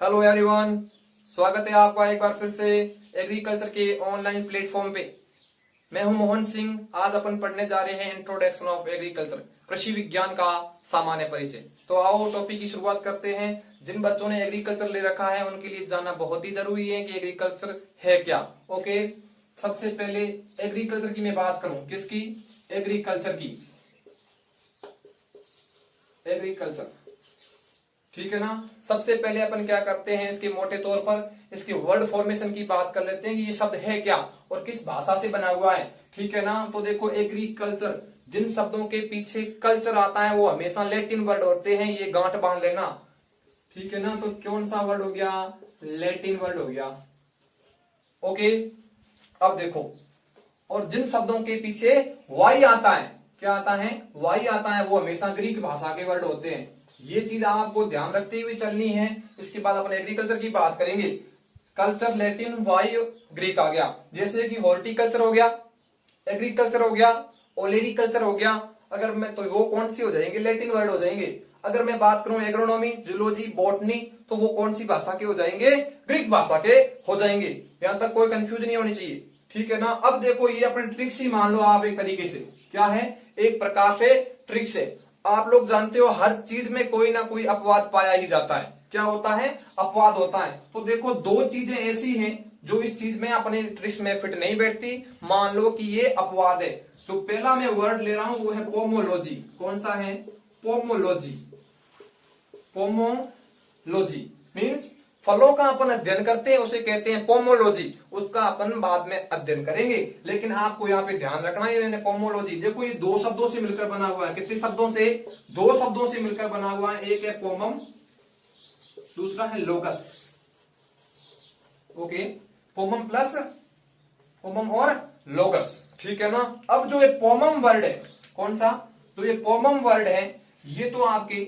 Hello everyone, स्वागत है आपका एक बार फिर से एग्रीकल्चर के ऑनलाइन प्लेटफॉर्म पे। मैं हूं मोहन सिंह। आज अपन पढ़ने जा रहे हैं इंट्रोडक्शन ऑफ एग्रीकल्चर, कृषि विज्ञान का सामान्य परिचय। तो आओ टॉपिक की शुरुआत करते हैं। जिन बच्चों ने एग्रीकल्चर ले रखा है उनके लिए जानना बहुत ही जरूरी है कि एग्रीकल्चर है क्या। ओके, सबसे पहले एग्रीकल्चर की मैं बात करूं, किसकी? एग्रीकल्चर की। एग्रीकल्चर, ठीक है ना। सबसे पहले अपन क्या करते हैं, इसके मोटे तौर पर इसके वर्ड फॉर्मेशन की बात कर लेते हैं कि ये शब्द है क्या और किस भाषा से बना हुआ है, ठीक है ना। तो देखो, एग्रीकल्चर, जिन शब्दों के पीछे कल्चर आता है वो हमेशा लैटिन वर्ड होते हैं, ये गांठ बांध लेना, ठीक है ना। तो कौन सा वर्ड हो गया? लैटिन वर्ड हो गया। ओके, अब देखो, और जिन शब्दों के पीछे वाई आता है, क्या आता है? वाई आता है, वो हमेशा ग्रीक भाषा के वर्ड होते हैं। ये चीज आपको ध्यान रखते हुए चलनी है। इसके बाद अपन एग्रीकल्चर की बात करेंगे। कल्चर लैटिन, वाई ग्रीक आ गया। जैसे कि हॉर्टिकल्चर हो गया, एग्रीकल्चर हो गया, ओलेरिकल्चर हो गया। अगर मैं तो वो कौन सी हो जाएंगे? लैटिन वर्ड हो जाएंगे। अगर मैं बात करूं एग्रोनॉमी, जूलॉजी, बॉटनी, तो वो कौन सी भाषा के हो जाएंगे? ग्रीक भाषा के हो जाएंगे। यहां तक कोई कंफ्यूजन नहीं होनी चाहिए, ठीक है ना। अब देखो, ये अपने ट्रिक्स ही मान लो आप एक तरीके से। क्या है? एक प्रकार से ट्रिक्स है। आप लोग जानते हो हर चीज में कोई ना कोई अपवाद पाया ही जाता है। क्या होता है? अपवाद होता है। तो देखो, दो चीजें ऐसी हैं जो इस चीज में अपने ट्रिक्स में फिट नहीं बैठती। मान लो कि ये अपवाद है। तो पहला मैं वर्ड ले रहा हूं वो है पोमोलॉजी। कौन सा है? पोमोलॉजी। पोमोलॉजी मीन्स फलों का अपन अध्ययन करते हैं, उसे कहते हैं पोमोलॉजी। उसका अपन बाद में अध्ययन करेंगे, लेकिन आपको यहाँ पे ध्यान रखना है। मैंने पोमोलॉजी, देखो ये दो शब्दों से मिलकर बना हुआ है। कितने शब्दों से? दो शब्दों से मिलकर बना हुआ है। एक है पोमम, दूसरा है लोगस। ओके, पोमम प्लस पोमम और लोगस, ठीक है ना। अब जो ये पोमम वर्ड है, कौन सा? तो ये पोमम वर्ड है, ये तो आपके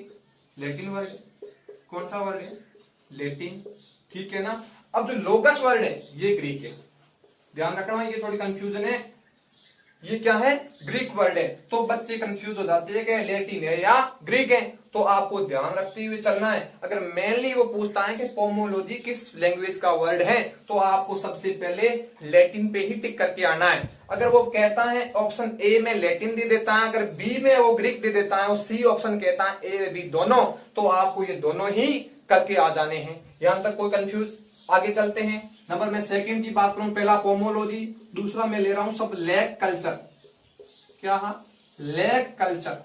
लैटिन वर्ड है। कौन सा वर्ड है? लैटिन, ठीक है ना। अब जो लोगस वर्ड है ये ग्रीक है। ध्यान रखना, ये थोड़ी कंफ्यूजन है। ये क्या है? ग्रीक वर्ड है। तो बच्चे कंफ्यूज हो जाते हैं कि लैटिन है या ग्रीक है। तो आपको ध्यान रखते हुए चलना है। अगर मेनली वो पूछता है कि पोमोलॉजी किस लैंग्वेज का वर्ड है, तो आपको सबसे पहले लैटिन पे ही टिक करके आना है। अगर वो कहता है ऑप्शन ए में लैटिन दे देता है, अगर बी में वो ग्रीक दे देता है, और सी ऑप्शन कहता है ए बी दोनों, तो आपको ये दोनों ही करके आ जाने हैं। यहां तक कोई कंफ्यूज? आगे चलते हैं। नंबर में सेकंड की बात करूं, पहला पोमोलॉजी, दूसरा मैं ले रहा हूं शब्द लैग कल्चर। क्या? Lac culture.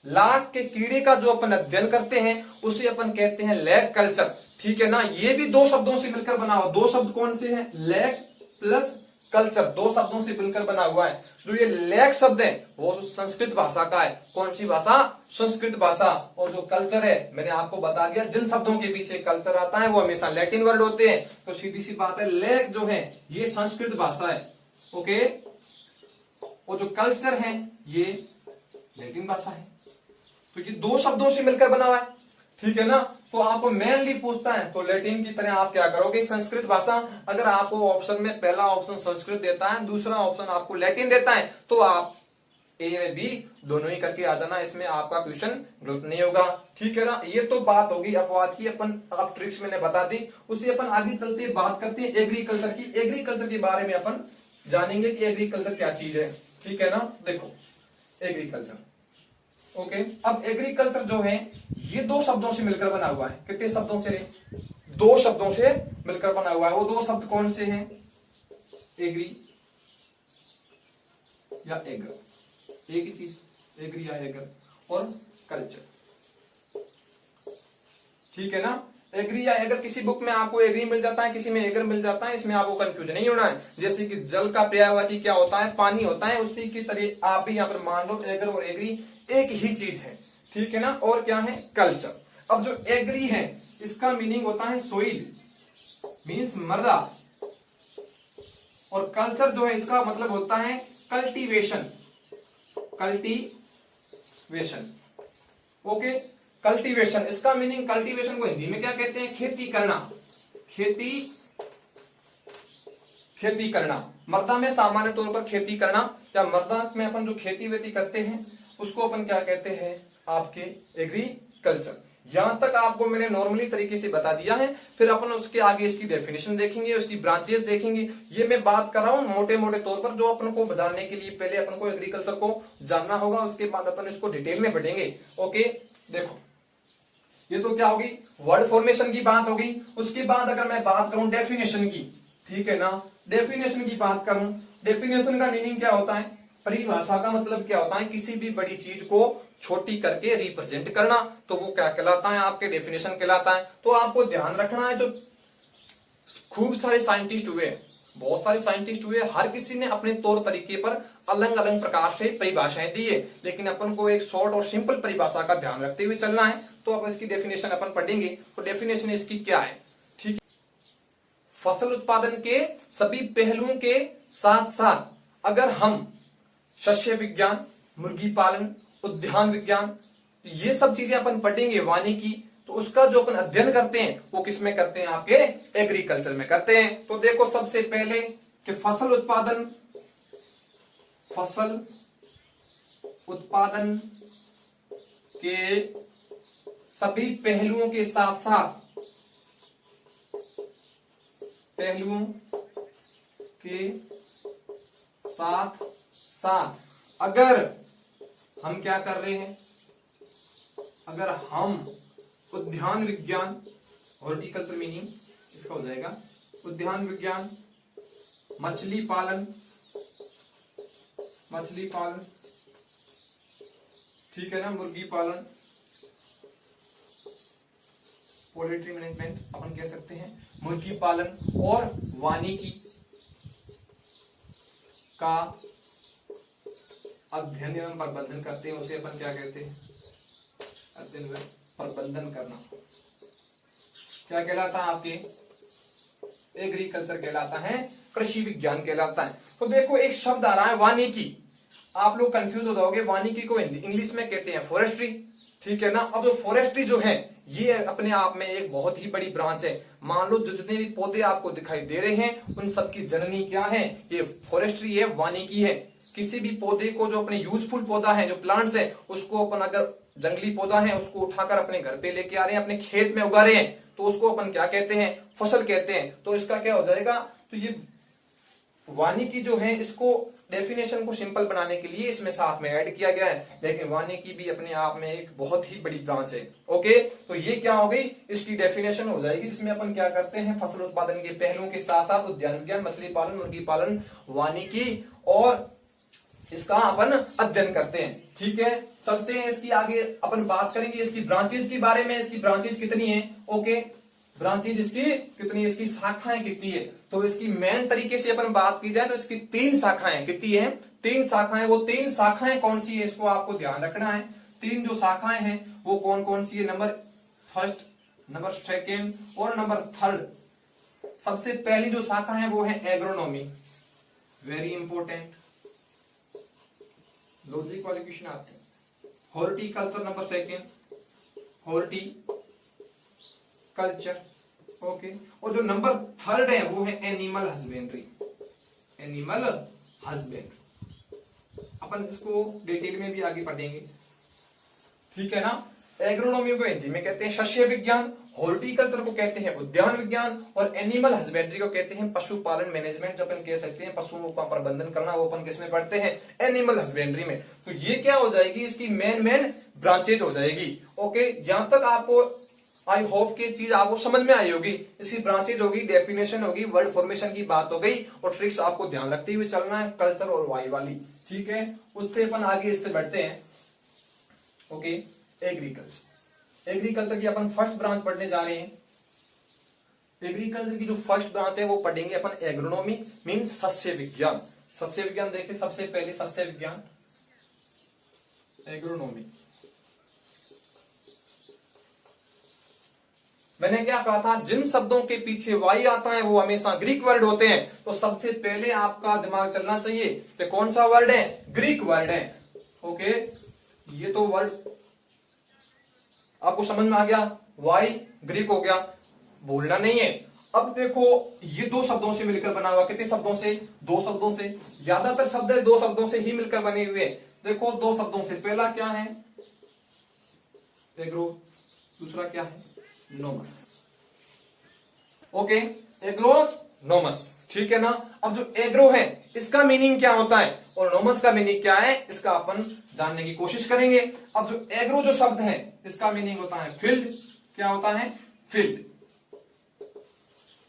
लाख के कीड़े का जो अपन अध्ययन करते हैं उसे अपन कहते हैं लैग कल्चर, ठीक है ना। ये भी दो शब्दों से मिलकर बना हुआ। दो शब्द कौन से हैं? लैग प्लस कल्चर, दो शब्दों से मिलकर बना हुआ है। जो ये लैग शब्द है वो संस्कृत भाषा का है। कौन सी भाषा? संस्कृत भाषा। और जो कल्चर है, मैंने आपको बता दिया, जिन शब्दों के पीछे कल्चर आता है वो हमेशा लैटिन वर्ड होते हैं। तो सीधी सी बात है, लैग जो है ये संस्कृत भाषा है। ओके, और जो कल्चर है ये लैटिन भाषा है। तो ये दो शब्दों से मिलकर बना हुआ है, ठीक है ना। तो आपको मेनली पूछता है तो लैटिन की तरह आप क्या करोगे? संस्कृत भाषा। अगर आपको ऑप्शन में पहला ऑप्शन संस्कृत देता है, दूसरा ऑप्शन आपको लैटिन देता है, तो आप ए में बी दोनों ही करके आ जाना। इसमें आपका क्वेश्चन गलत नहीं होगा, ठीक है ना। ये तो बात होगी अपवाद की, अपन आप ट्रिक्स मैंने बता दी। उसी अपन आगे चलते बात करते हैं एग्रीकल्चर की। एग्रीकल्चर के बारे में अपन जानेंगे कि एग्रीकल्चर क्या चीज है, ठीक है ना। देखो, एग्रीकल्चर, ओके। अब एग्रीकल्चर जो है ये दो शब्दों से मिलकर बना हुआ है। कितने शब्दों से? दो शब्दों से मिलकर बना हुआ है। वो दो शब्द कौन से हैं? एग्री या एगर, एक ही चीज, एग्री या एगर, और कल्चर, ठीक है ना। एग्री या एगर, किसी बुक में आपको एग्री मिल जाता है, किसी में एगर मिल जाता है। इसमें आपको कंफ्यूजन नहीं होना है। जैसे कि जल का पर्यायवाची क्या होता है? पानी होता है। उसी की तरह आप भी यहाँ पर मान लो एगर और एग्री एक ही चीज है, ठीक है ना। और क्या है? कल्चर। अब जो एग्री है इसका मीनिंग होता है सोइल, मीन्स मृदा, और कल्चर जो है इसका मतलब होता है कल्टीवेशन। Cultivation, okay. कल्टीवेशन, इसका मीनिंग, कल्टीवेशन को हिंदी में क्या कहते हैं? खेती करना। खेती करना। मृदा में सामान्य तौर पर खेती करना, या मृदा में अपन जो खेती वेती करते हैं उसको अपन क्या कहते हैं? आपके एग्रीकल्चर। यहां तक आपको मैंने नॉर्मली तरीके से बता दिया है, फिर अपन उसके आगे इसकी डेफिनेशन देखेंगे, उसकी ब्रांचेस देखेंगे। ये मैं बात कर रहा हूं मोटे मोटे तौर पर, जो अपन को जानने के लिए पहले अपन को एग्रीकल्चर को जानना होगा, उसके बाद अपन इसको डिटेल में पढ़ेंगे। ओके, देखो ये तो क्या होगी, वर्ड फॉर्मेशन की बात होगी। उसके बाद अगर मैं बात करूं डेफिनेशन की, ठीक है ना, डेफिनेशन की बात करूं, डेफिनेशन का मीनिंग क्या होता है, परिभाषा का मतलब क्या होता है, किसी भी बड़ी चीज को छोटी करके रिप्रेजेंट करना, तो वो क्या कहलाता है, आपके डेफिनेशन कहलाता है। तो आपको ध्यान रखना है, तो खूब सारे साइंटिस्ट हुए, बहुत सारे साइंटिस्ट हुए, हर किसी ने अपने तौर तरीके पर अलग अलग प्रकार से परिभाषाएं दी है, लेकिन अपन को एक शॉर्ट और सिंपल परिभाषा का ध्यान रखते हुए चलना है। तो अब इसकी डेफिनेशन अपन पढ़ेंगे। तो डेफिनेशन इसकी क्या है, ठीक है, फसल उत्पादन के सभी पहलुओं के साथ साथ अगर हम शस्य विज्ञान, मुर्गी पालन, उद्यान विज्ञान, ये सब चीजें अपन पढ़ेंगे, वानिकी, तो उसका जो अपन अध्ययन करते हैं वो किसमें करते हैं, आपके एग्रीकल्चर में करते हैं। तो देखो सबसे पहले कि फसल उत्पादन के सभी पहलुओं के साथ साथ अगर हम क्या कर रहे हैं, अगर हम उद्यान विज्ञान, हॉर्टिकल्चर मीनिंग इसका हो जाएगा उद्यान विज्ञान, मछली पालन, ठीक है ना, मुर्गी पालन, पोल्ट्री मैनेजमेंट अपन कह सकते हैं, मुर्गी पालन और वानिकी का अध्ययन एवं प्रबंधन करते हैं, उसे अपन क्या कहते हैं, अध्ययन एवं प्रबंधन करना, क्या कहलाता है, आपके एग्रीकल्चर कहलाता है, कृषि विज्ञान कहलाता है। तो देखो एक शब्द आ रहा है वानिकी, आप लोग कंफ्यूज हो जाओगे, वानिकी को इंग्लिश में कहते हैं फॉरेस्ट्री, ठीक है ना। अब जो फॉरेस्ट्री जो है ये अपने आप में एक बहुत ही बड़ी ब्रांच है। मान लो जितने भी पौधे आपको दिखाई दे रहे हैं उन सबकी जननी क्या है, ये फॉरेस्ट्री है, वानिकी है। किसी भी पौधे को जो अपने यूजफुल पौधा है, जो प्लांट्स है, उसको अपन अगर जंगली पौधा है उसको उठाकर अपने घर पे लेके आ रहे हैं, अपने खेत में उगा रहे हैं, तो उसको अपन क्या कहते हैं, फसल कहते हैं। तो इसका क्या हो जाएगा, तो ये वानिकी जो है इसको डेफिनेशन को सिंपल बनाने के लिए इसमें साथ में ऐड किया गया है, लेकिन वानिकी भी अपने आप में एक बहुत ही बड़ी ब्रांच है। ओके, तो ये क्या हो गई, इसकी डेफिनेशन हो जाएगी, जिसमें अपन क्या करते हैं, फसल उत्पादन के पहलुओं के साथ साथ उद्यान विज्ञान, मछली पालन, मुर्गी पालन, वानिकी और इसका अपन अध्ययन करते हैं। ठीक है, चलते हैं इसकी आगे अपन बात करेंगे इसकी ब्रांचेस के बारे में। इसकी ब्रांचेस कितनी है, ओके, ब्रांचेज इसकी कितनी, इसकी शाखाएं कितनी है। तो इसकी मेन तरीके से अपन बात की जाए तो इसकी 3 शाखाएं, कितनी है, 3 शाखाएं। वो 3 शाखाएं कौन सी है, इसको आपको ध्यान रखना है। 3 जो शाखाएं हैं वो कौन कौन सी है, नंबर 1, नंबर 2 और नंबर 3। सबसे पहली जो शाखा है वो है एग्रोनॉमी, वेरी इंपॉर्टेंट, लॉजिक वाले क्वेश्चन आते हैं। Horticulture number 2, horticulture, okay. और जो नंबर 3 है वो है एनिमल हस्बेंड्री, एनिमल हस्बेंड्री। अपन इसको डिटेल में भी आगे पढ़ेंगे, ठीक है ना। एग्रोनॉमी को हिंदी में कहते हैं शस्य विज्ञान, हॉर्टिकल्चर को कहते हैं उद्यान विज्ञान और एनिमल हस्बेंड्री को कहते हैं पशुपालन मैनेजमेंट, जो अपन कह सकते हैं पशुओं का प्रबंधन करना, वो अपन किसमें पढ़ते हैं, एनिमल हस्बेंड्री में। तो ये क्या हो जाएगी, इसकी मेन ब्रांचेज हो जाएगी। ओके, यहां तक आपको आई होप की चीज आपको समझ में आई होगी। इसकी ब्रांचेज होगी, डेफिनेशन होगी, वर्ड फॉर्मेशन की बात हो गई और ट्रिक्स आपको ध्यान रखते हुए चलना है, कल्चर और वाई वाली, ठीक है। उससे अपन आगे इससे बढ़ते हैं। ओके, एग्रीकल्चर की अपन फर्स्ट ब्रांच पढ़ने जा रहे हैं। एग्रीकल्चर की जो फर्स्ट ब्रांच है वो पढ़ेंगे अपन एग्रोनॉमी, मींस सस्य विज्ञान। सस्य विज्ञान देखिए, सबसे पहले सस्य विज्ञान, एग्रोनॉमी। मैंने क्या कहा था, जिन शब्दों के पीछे वाई आता है वो हमेशा ग्रीक वर्ड होते हैं। तो सबसे पहले आपका दिमाग चलना चाहिए कि कौन सा वर्ड है, ग्रीक वर्ड है। ओके, ये तो वर्ड आपको समझ में आ गया, वाई ग्रीक हो गया, भूलना नहीं है। अब देखो ये 2 शब्दों से मिलकर बना हुआ, कितने शब्दों से, 2 शब्दों से। ज्यादातर शब्द 2 शब्दों से ही मिलकर बने हुए। देखो 2 शब्दों से, पहला क्या है, एग्रो, दूसरा क्या है, नोमस। ओके, एग्रोस नोमस, ठीक है ना। अब जो एग्रो है इसका मीनिंग क्या होता है और नोमस का मीनिंग क्या है, इसका अपन जानने की कोशिश करेंगे। अब जो एग्रो जो शब्द है इसका मीनिंग होता है फील्ड। क्या होता है, फील्ड।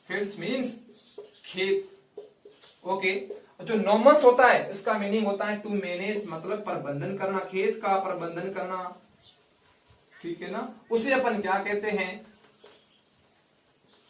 फील्ड मीन्स खेत। ओके, जो नोमस होता है इसका मीनिंग होता है टू मैनेज, मतलब प्रबंधन करना, खेत का प्रबंधन करना, ठीक है ना। उसे अपन क्या कहते हैं,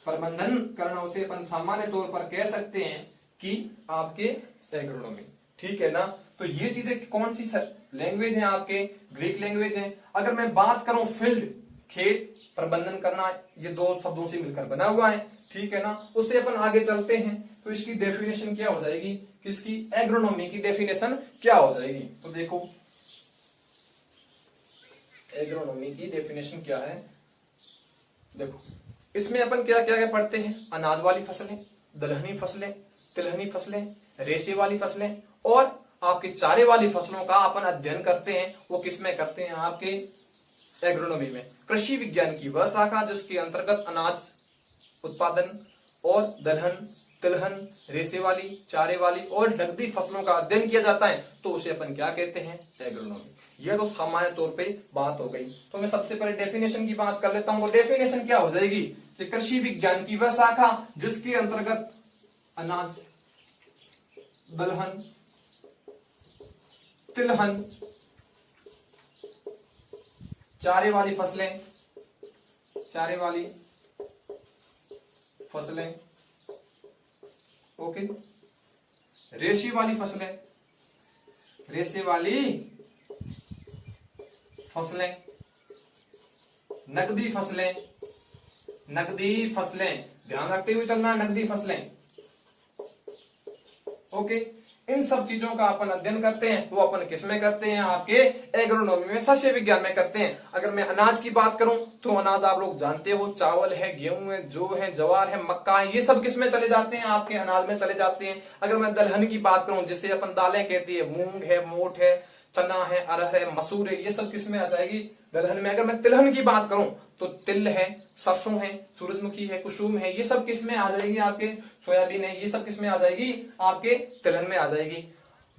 प्रबंधन करना। उसे अपन सामान्य तौर पर कह सकते हैं कि आपके एग्रोनॉमी, ठीक है ना। तो ये चीजें कौन सी लैंग्वेज है, आपके ग्रीक लैंग्वेज है। अगर मैं बात करूं फील्ड, खेत, प्रबंधन करना, ये दो शब्दों से मिलकर बना हुआ है, ठीक है ना। उससे अपन आगे चलते हैं तो इसकी डेफिनेशन क्या हो जाएगी, किसकी, एग्रोनॉमी की डेफिनेशन क्या हो जाएगी। तो देखो एग्रोनॉमी की डेफिनेशन क्या है, देखो इसमें अपन क्या क्या पढ़ते हैं, अनाज वाली फसलें, दलहनी फसलें, तिलहनी फसलें, रेशे वाली फसलें और आपके चारे वाली फसलों का अपन अध्ययन करते हैं। वो किसमें करते हैं, आपके एग्रोनॉमी में। कृषि विज्ञान की वह शाखा जिसके अंतर्गत अनाज उत्पादन और दलहन, तिलहन, रेशे वाली, चारे वाली और नकदी फसलों का अध्ययन किया जाता है, तो उसे अपन क्या कहते हैं, एग्रोनॉमी। यह तो सामान्य तौर पे बात हो गई। तो मैं सबसे पहले डेफिनेशन की बात कर लेता हूं। तो डेफिनेशन क्या हो जाएगी कि कृषि विज्ञान की वह शाखा जिसके अंतर्गत अनाज, दलहन, तिलहन, चारे वाली फसलें, चारे वाली फसलें, ओके, रेशे वाली फसलें, रेशे वाली फसलें, नकदी फसलें, नकदी फसलें, ध्यान रखते हुए चलना, नकदी फसलें, ओके। इन सब चीजों का अपन अध्ययन करते हैं। वो अपन किसमें करते हैं, आपके एग्रोनॉमी में, सस्य विज्ञान में करते हैं। अगर मैं अनाज की बात करूं तो अनाज आप लोग जानते हो, चावल है, गेहूं है, जौ है, जवार है, मक्का है, ये सब किसमें चले जाते हैं, आपके अनाज में चले जाते हैं। अगर मैं दलहन की बात करूं, जिसे अपन दालें कहती है, मूंग है, मोठ है, चना है, अरहर है, मसूर है, ये सब किसमें आ जाएगी, दलहन में। अगर मैं तिलहन की बात करूं तो तिल है, सरसों है, सूरजमुखी है, कुसुम है, ये सब किसमें आ जाएगी, आपके सोयाबीन है, ये सब किसमें आ जाएगी, आपके तिलहन में आ जाएगी।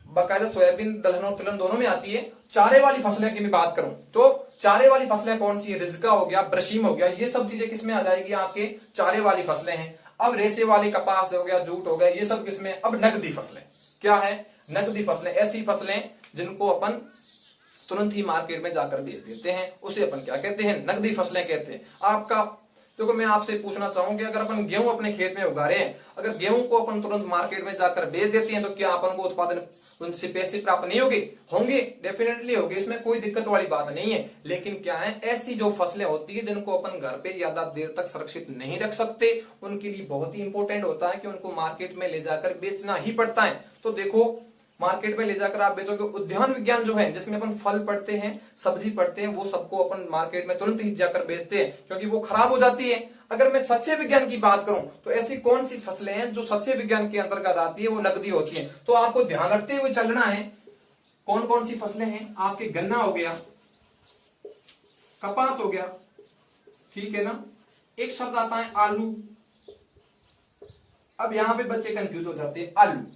बाकायदा सोयाबीन दलहन और तिलहन दोनों में आती है। चारे वाली फसलें की मैं बात करूं तो चारे वाली फसलें कौन सी है, रिजका हो गया, ब्रशीम हो गया, ये सब चीजें किसमें आ जाएगी, आपके चारे वाली फसलें हैं। अब रेशे वाली कपास हो गया, जूट हो गया, ये सब किसमें। अब नकदी फसलें क्या है, नकदी फसलें ऐसी फसलें जिनको अपन तुरंत ही मार्केट में जाकर बेच देते हैं, उसे अपन क्या कहते हैं, नकदी फसलें कहते हैं। आपका देखो मैं आपसे पूछना चाहूंगी, अगर अपन गेहूं अपने खेत में उगा रहे हैं, अगर गेहूं को अपन तुरंत मार्केट में जाकर बेच देते हैं तो क्या अपन को उत्पादन, उनसे पैसे प्राप्त नहीं होंगे, होंगे, डेफिनेटली होंगे, इसमें कोई दिक्कत वाली बात नहीं है। लेकिन क्या है, ऐसी जो फसलें होती है जिनको अपन घर पे ज्यादा देर तक सुरक्षित नहीं रख सकते, उनके लिए बहुत ही इंपॉर्टेंट होता है कि उनको मार्केट में ले जाकर बेचना ही पड़ता है। तो देखो मार्केट में ले जाकर आप बेचोगे। उद्यान विज्ञान जो है, जिसमें अपन फल पढ़ते हैं, सब्जी पढ़ते हैं, वो सबको अपन मार्केट में तुरंत ही जाकर बेचते हैं क्योंकि वो खराब हो जाती है। अगर मैं सस्य विज्ञान की बात करूं तो ऐसी कौन सी फसलें हैं जो सस्य विज्ञान के अंतर्गत आती है, वो नकदी होती है। तो आपको ध्यान रखते हुए चलना है, कौन कौन सी फसलें हैं, आपके गन्ना हो गया, कपास हो गया, ठीक है ना। एक शब्द आता है आलू। अब यहां पे बच्चे कंफ्यूज हो जाते हैं, आलू,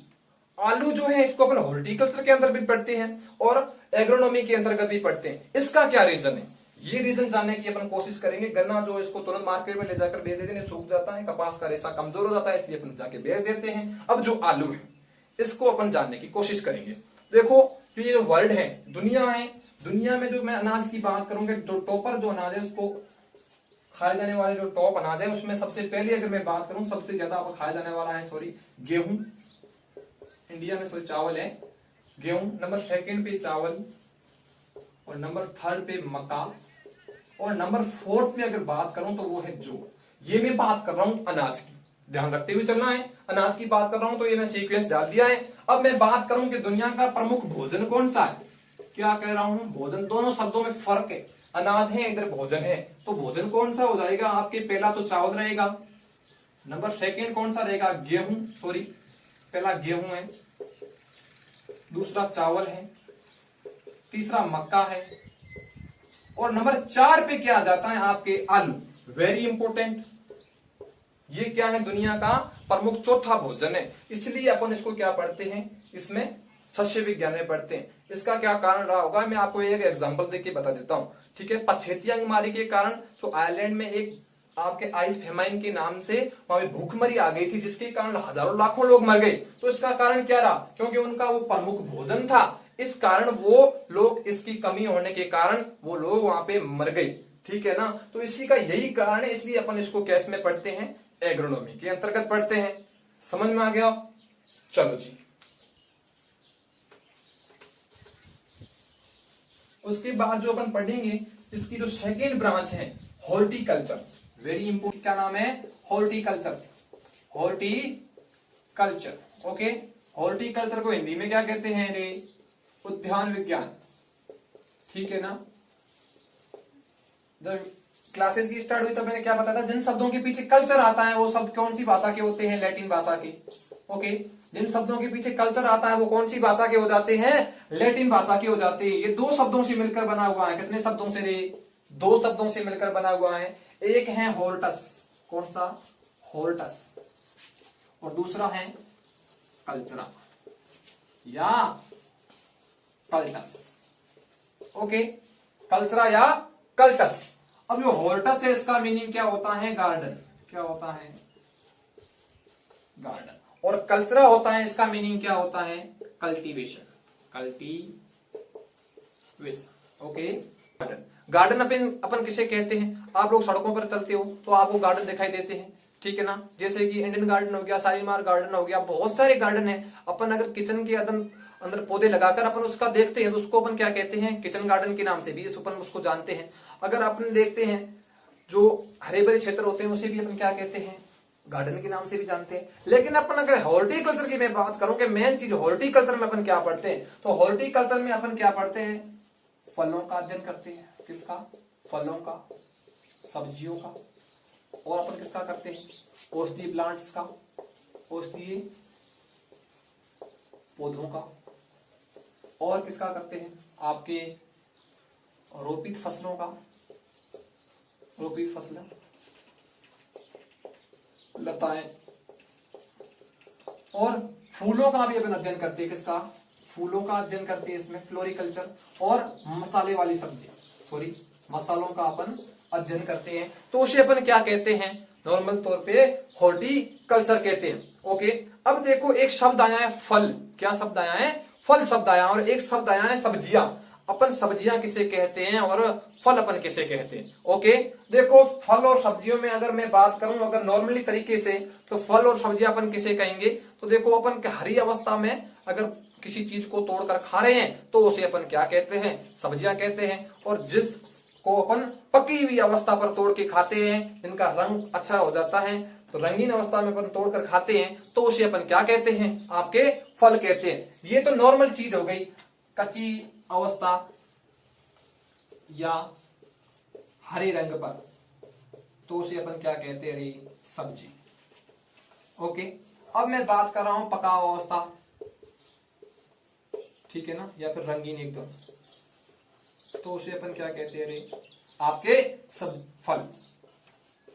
आलू जो है इसको अपन हॉर्टिकल्चर के अंदर भी पढ़ते हैं और एग्रोनॉमी के अंतर्गत भी पढ़ते हैं। इसका क्या रीजन है, ये रीजन जानने की अपन कोशिश करेंगे। गन्ना जो इसको तुरंत मार्केट में ले जाकर बेच देते हैं, सूख जाता है, कपास का रेशा कमजोर हो जाता है, इसलिए अपन जाके बेच देते हैं। अब जो आलू है इसको अपन जानने की कोशिश करेंगे। देखो ये जो वर्ल्ड है, दुनिया है, दुनिया में जो मैं अनाज की बात करूंगा, जो टॉपर जो अनाज है उसको खाए जाने वाले जो टॉप अनाज है, उसमें सबसे पहले अगर मैं बात करूं, सबसे ज्यादा खाया जाने वाला है गेहूं, इंडिया में चावल है, गेहूं, नंबर सेकंड पे चावल और नंबर थर्ड पे मक्का और नंबर फोर्थ पे अगर बात करूं तो वो है जौ। ये मैं बात कर रहा हूं अनाज की, ध्यान रखते हुए चलना है। अनाज की बात कर रहा हूं तो ये मैं सीक्वेंस डाल दिया है। अब मैं बात करूं कि दुनिया का प्रमुख भोजन कौन सा है, क्या कह रहा हूं, भोजन, दोनों शब्दों में फर्क है, अनाज है इधर भोजन है। तो भोजन कौन सा हो जाएगा आपके, पहला तो चावल रहेगा, नंबर सेकंड कौन सा रहेगा, गेहूं, सॉरी पहला गेहूं है, दूसरा चावल है, तीसरा मक्का है, और नंबर 4 पे क्या आ जाता है आपके आलू, वेरी इंपोर्टेंट। ये क्या है, दुनिया का प्रमुख चौथा भोजन है, इसलिए अपन इसको क्या पढ़ते हैं, इसमें सस्य विज्ञान में पढ़ते हैं। इसका क्या कारण रहा होगा, मैं आपको एक एग्जांपल देके बता देता हूं, ठीक है। पछेती अंगमारी के कारण जो आयरलैंड में एक आपके आइस फेमाइन के नाम से वहां पे भूखमरी आ गई थी, जिसके कारण हजारों लाखों लोग मर गए। तो इसका कारण क्या रहा, क्योंकि उनका वो प्रमुख भोजन था, इस कारण वो लोग, इसकी कमी होने के कारण वो लोग वहां पे मर गए, ठीक है ना। तो इसी का यही कारण है, इसलिए अपन इसको कैस में पढ़ते हैं, एग्रोनॉमी के अंतर्गत पढ़ते हैं। समझ में आ गया, चलो जी। उसके बाद जो अपन पढ़ेंगे, इसकी जो सेकेंड ब्रांच है हॉर्टिकल्चर, वेरी इंपोर्टेंट। क्या नाम है, हॉर्टिकल्चर, हॉर्टिकल्चर, ओके। हॉर्टिकल्चर को हिंदी में क्या कहते हैं रे, उद्यान विज्ञान, ठीक है ना। जब क्लासेस की स्टार्ट हुई तो मैंने क्या बताया था, जिन शब्दों के पीछे कल्चर आता है वो शब्द कौन सी भाषा के होते हैं, लैटिन भाषा के, ओके। जिन शब्दों के पीछे कल्चर आता है वो कौन सी भाषा के हो जाते हैं, लैटिन भाषा के हो जाते हैं। ये 2 शब्दों से मिलकर बना हुआ है, कितने शब्दों से रे, 2 शब्दों से मिलकर बना हुआ है। एक है हॉर्टस, कौन सा, हॉर्टस, और दूसरा है कल्चरा या कल्टस, ओके, कल्चरा या कल्टस। अब जो हॉर्टस है इसका मीनिंग क्या होता है, गार्डन, क्या होता है, गार्डन। और कल्चरा होता है, इसका मीनिंग क्या होता है, cultivation, cultivation, okay. Garden, garden अपन किसे कहते हैं, आप लोग सड़कों पर चलते हो तो आपको गार्डन दिखाई देते हैं, ठीक है ना। जैसे कि इंडियन गार्डन हो गया, शालीमार गार्डन हो गया, बहुत सारे गार्डन है। अपन अगर किचन के अंदर पौधे लगाकर अपन उसका देखते हैं तो उसको अपन क्या कहते हैं, किचन गार्डन के नाम से भी अपन उसको जानते हैं। अगर अपन देखते हैं जो हरे भरे क्षेत्र होते हैं उसे भी अपन क्या कहते हैं, गार्डन के नाम से भी जानते हैं। लेकिन अपन अगर हॉर्टिकल्चर की मैं बात करूं कि मेन चीज हॉर्टिकल्चर में अपन क्या पढ़ते हैं, तो हॉर्टिकल्चर में अपन क्या पढ़ते हैं, फलों का अध्ययन करते हैं, किसका, फलों का, सब्जियों का, और अपन किसका करते हैं, औषधीय प्लांट्स का, औषधीय पौधों का, और किसका करते हैं, आपके रोपित फसलों का, रोपित फसलें, लताएं, और फूलों का भी अपन अध्ययन करते हैं, किसका, फूलों का अध्ययन करते हैं इसमें, फ्लोरिकल्चर। और मसाले वाली सब्जी, सॉरी, मसालों का अपन अध्ययन करते हैं, तो उसे अपन क्या कहते हैं, नॉर्मल तौर पे हॉर्टिकल्चर कहते हैं, ओके। अब देखो एक शब्द आया है फल, क्या शब्द आया है, फल शब्द आया, और एक शब्द आया है सब्जियां। अपन सब्जियां किसे कहते हैं और फल अपन किसे कहते हैं, ओके। देखो फल और सब्जियों में अगर मैं बात करूं, अगर नॉर्मली तरीके से, तो फल और सब्जियां अपन किसे कहेंगे, तो देखो अपन हरी अवस्था में अगर किसी चीज को तोड़कर खा रहे हैं तो उसे अपन क्या कहते हैं, सब्जियां कहते हैं। और जिसको अपन पकी हुई अवस्था पर तोड़ के खाते हैं, इनका रंग अच्छा हो जाता है, तो रंगीन अवस्था में अपन तोड़कर खाते हैं, तो उसे अपन क्या कहते हैं, आपके फल कहते हैं। ये तो नॉर्मल चीज हो गई, कच्ची अवस्था या हरे रंग पर, तो उसे अपन क्या कहते हैं, रे सब्जी, ओके। अब मैं बात कर रहा हूं पका अवस्था, ठीक है ना, या फिर रंगीन एकदम, तो उसे अपन क्या कहते हैं, रे आपके सब फल।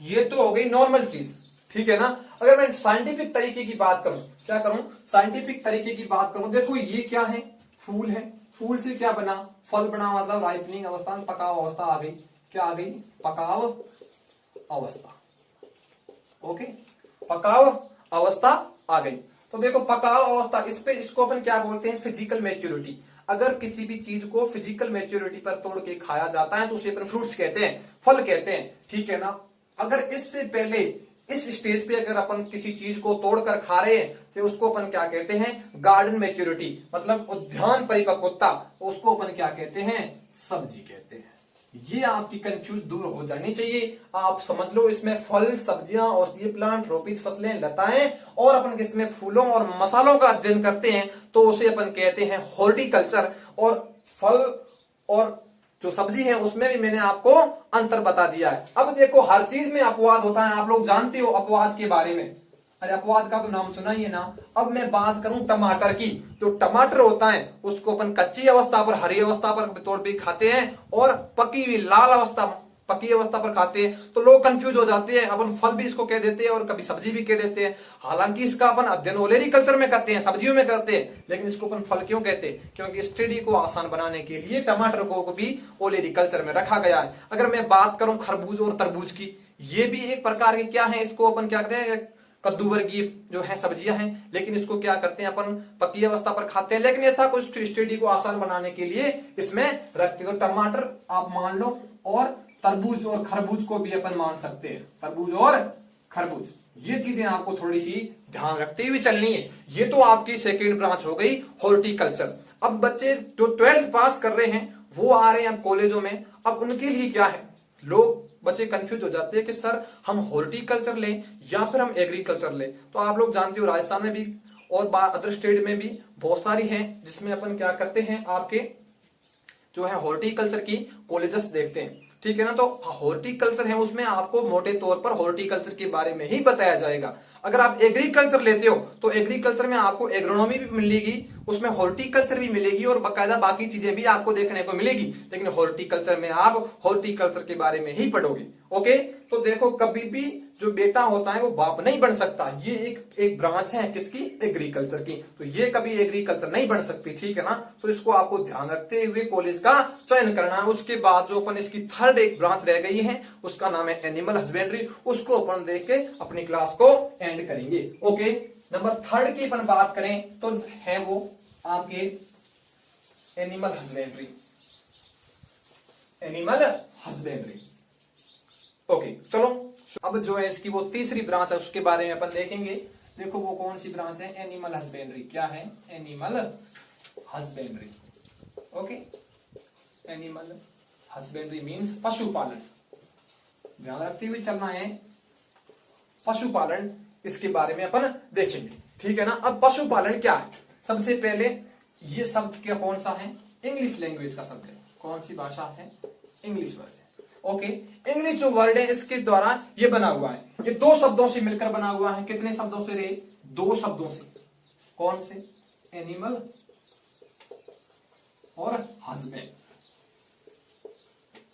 ये तो हो गई नॉर्मल चीज, ठीक है ना। अगर मैं साइंटिफिक तरीके की बात करूं, क्या करूं, साइंटिफिक तरीके की बात करूं, देखो ये क्या है, फूल है, फूल से क्या बना, फल बना, मतलब राइपनिंग अवस्था, पकाव अवस्था आ गई, क्या आ गई, पकाव अवस्था, ओके, पकाव अवस्था आ गई। तो देखो पकाव अवस्था, इसको अपन क्या बोलते हैं, फिजिकल मैच्योरिटी। अगर किसी भी चीज को फिजिकल मैच्योरिटी पर तोड़ के खाया जाता है तो उसे अपन फ्रूट्स कहते हैं, फल कहते हैं, ठीक है ना। अगर इससे पहले इस स्टेज पे अगर अपन किसी चीज को तोड़कर खा रहे हैं तो उसको अपन क्या कहते हैं, गार्डन मैच्योरिटी, मतलब उद्यान परिपक्वता, उसको अपन क्या कहते हैं, सब्जी कहते हैं। ये आपकी कंफ्यूज दूर हो जानी चाहिए, आप समझ लो इसमें फल, सब्जियां, औषधीय प्लांट, रोपित फसलें, लताएं, और अपन किसमें फूलों और मसालों का अध्ययन करते हैं तो उसे अपन कहते हैं हॉर्टिकल्चर। और फल और जो सब्जी है उसमें भी मैंने आपको अंतर बता दिया है। अब देखो हर चीज में अपवाद होता है, आप लोग जानते हो अपवाद के बारे में, अरे अपवाद का तो नाम सुना ही है ना। अब मैं बात करूं टमाटर की, जो टमाटर होता है उसको अपन कच्ची अवस्था पर, हरी अवस्था पर तोड़ भी खाते हैं और पकी हुई लाल अवस्था, पकी अवस्था पर खाते हैं। तो लोग कंफ्यूज हो जाते हैं, अपन फल भी इसको कह देते हैं और कभी सब्जी भी कह देते हैं। हालांकि इसका अपन अध्ययन ओलेरीकल्चर में करते हैं, सब्जियों में करते हैं, लेकिन इसको अपन फल क्यों कहते हैं? क्योंकि स्टडी को आसान बनाने के लिए टमाटर को भी ओलेरीकल्चर में रखा गया है। अगर मैं बात करूं खरबूज और तरबूज की, ये भी एक प्रकार के क्या है, इसको अपन क्या कहते हैं, कद्दू वर्गीय जो है सब्जियां हैं, लेकिन इसको क्या करते हैं अपन पकी अवस्था पर खाते हैं। लेकिन ऐसा कुछ स्टडी को आसान बनाने के लिए इसमें रखते हैं। तो टमाटर आप मान लो और तरबूज और खरबूज को भी अपन मान सकते हैं, तरबूज और खरबूज। ये चीजें आपको थोड़ी सी ध्यान रखते हुए चलनी है। ये तो आपकी सेकेंड ब्रांच हो गई हॉर्टिकल्चर। अब बच्चे जो 12th पास कर रहे हैं वो आ रहे हैं अब कॉलेजों में। अब उनके लिए क्या है, लोग बच्चे कंफ्यूज हो जाते हैं कि सर हम हॉर्टिकल्चर लें या फिर हम एग्रीकल्चर लें। तो आप लोग जानते हो राजस्थान में भी और अदर स्टेट में भी बहुत सारी हैं जिसमें अपन क्या करते हैं, आपके जो है हॉर्टिकल्चर की कॉलेजेस देखते हैं, ठीक है ना। तो हॉर्टिकल्चर है उसमें आपको मोटे तौर पर हॉर्टिकल्चर के बारे में ही बताया जाएगा। अगर आप एग्रीकल्चर लेते हो तो एग्रीकल्चर में आपको एग्रोनॉमी भी मिलेगी, उसमें हॉर्टिकल्चर भी मिलेगी और बाकायदा बाकी चीजें भी आपको देखने को मिलेगी। लेकिन हॉर्टिकल्चर में आप हॉर्टिकल्चर के बारे में ही पढ़ोगे। ओके, तो देखो कभी भी जो बेटा होता है वो बाप नहीं बन सकता। ये एक ब्रांच है किसकी, एग्रीकल्चर की। तो ये कभी एग्रीकल्चर नहीं बन सकती, ठीक है ना। तो इसको आपको ध्यान रखते हुए कॉलेज का चयन करना है। उसके बाद जो अपन इसकी थर्ड एक ब्रांच रह गई है उसका नाम है एनिमल हस्बेंड्री। उसको अपन देख के अपनी क्लास को एंड करेंगे। ओके, नंबर थर्ड की अपन बात करें तो है वो आपके animal husbandry, animal husbandry. Okay, चलो अब जो है इसकी वो तीसरी ब्रांच है उसके बारे में अपन देखेंगे। देखो वो कौन सी ब्रांच है, एनिमल हस्बेंड्री। क्या है, animal husbandry. Okay, animal husbandry means पशुपालन। ध्यान रखते हुए चलना है, पशुपालन इसके बारे में अपन देखेंगे, ठीक है ना। अब पशुपालन क्या है, सबसे पहले ये शब्द क्या कौन सा है, इंग्लिश लैंग्वेज का शब्द है। कौन सी भाषा है, इंग्लिश वर्ड है। ओके, इंग्लिश जो वर्ड है इसके द्वारा ये बना हुआ है, ये दो शब्दों से मिलकर बना हुआ है। कितने शब्दों से रे, दो शब्दों से। कौन से, एनिमल और हस्बैंड।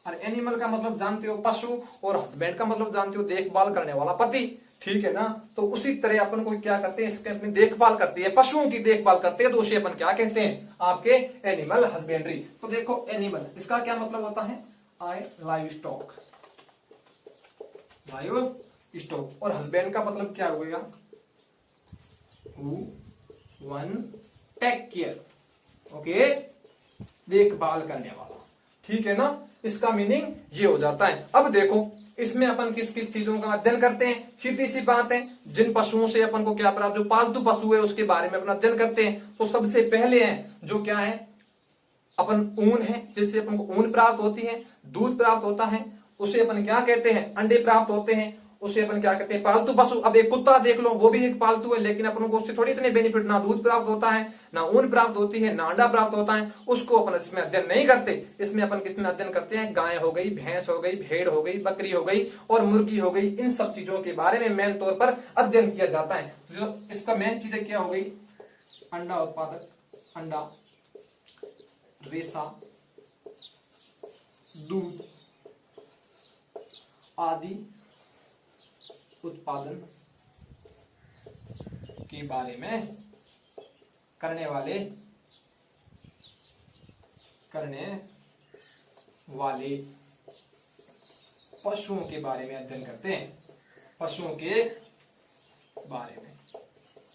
और एनिमल का मतलब जानते हो पशु और हस्बैंड का मतलब जानते हो देखभाल करने वाला पति, ठीक है ना। तो उसी तरह अपन को क्या करते हैं, इसके अपनी देखभाल करती है, पशुओं की देखभाल करते हैं, तो उसे अपन क्या कहते हैं, आपके एनिमल हस्बेंड्री। तो देखो एनिमल इसका क्या मतलब होता है, लाइव स्टॉक, लाइव स्टॉक। और हस्बैंड का मतलब क्या होगा, who one take care. Okay, देखभाल करने वाला, ठीक है ना। इसका मीनिंग ये हो जाता है। अब देखो इसमें अपन किस किस चीजों का अध्ययन करते हैं, सीधी सी बात है, जिन पशुओं से अपन को क्या प्राप्त, जो पालतू पशु है उसके बारे में अपन अध्ययन करते हैं। तो सबसे पहले है जो क्या है, अपन ऊन है, जिससे अपन को ऊन प्राप्त होती है, दूध प्राप्त होता है, उसे अपन क्या कहते हैं, अंडे प्राप्त होते हैं, उसे अपन क्या कहते हैं, पालतू पशु। अब एक कुत्ता देख लो, वो भी एक पालतू है, लेकिन अपन को उससे थोड़ी इतने बेनिफिट, ना दूध प्राप्त होता है, ना ऊन प्राप्त होती है, ना अंडा प्राप्त होता है, उसको अपन इसमें अध्ययन नहीं करते। इसमें अपन किसमें अध्ययन करते हैं, गाय हो गई, भैंस हो गई, भेड़ हो गई, बकरी हो गई और मुर्गी हो गई, इन सब चीजों के बारे में मेन तौर पर अध्ययन किया जाता है। जो इसका मेन चीजें क्या हो गई, अंडा उत्पादक, अंडा, रेशा, दूध आदि उत्पादन के बारे में करने वाले पशुओं के बारे में अध्ययन करते हैं, पशुओं के बारे में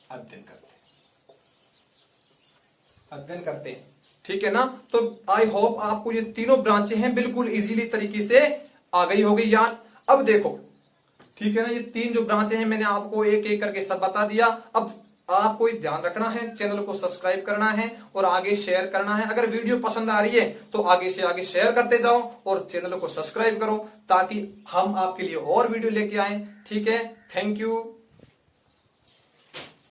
अध्ययन करते हैं, ठीक है ना। तो आई होप आपको ये तीनों ब्रांचें हैं बिल्कुल इजीली तरीके से आ गई होगी याद। अब देखो, ठीक है ना, ये तीन जो ब्रांचें हैं मैंने आपको एक एक करके सब बता दिया। अब आपको ध्यान रखना है, चैनल को सब्सक्राइब करना है और आगे शेयर करना है। अगर वीडियो पसंद आ रही है तो आगे से आगे शेयर करते जाओ और चैनल को सब्सक्राइब करो, ताकि हम आपके लिए और वीडियो लेके आए, ठीक है। Thank you.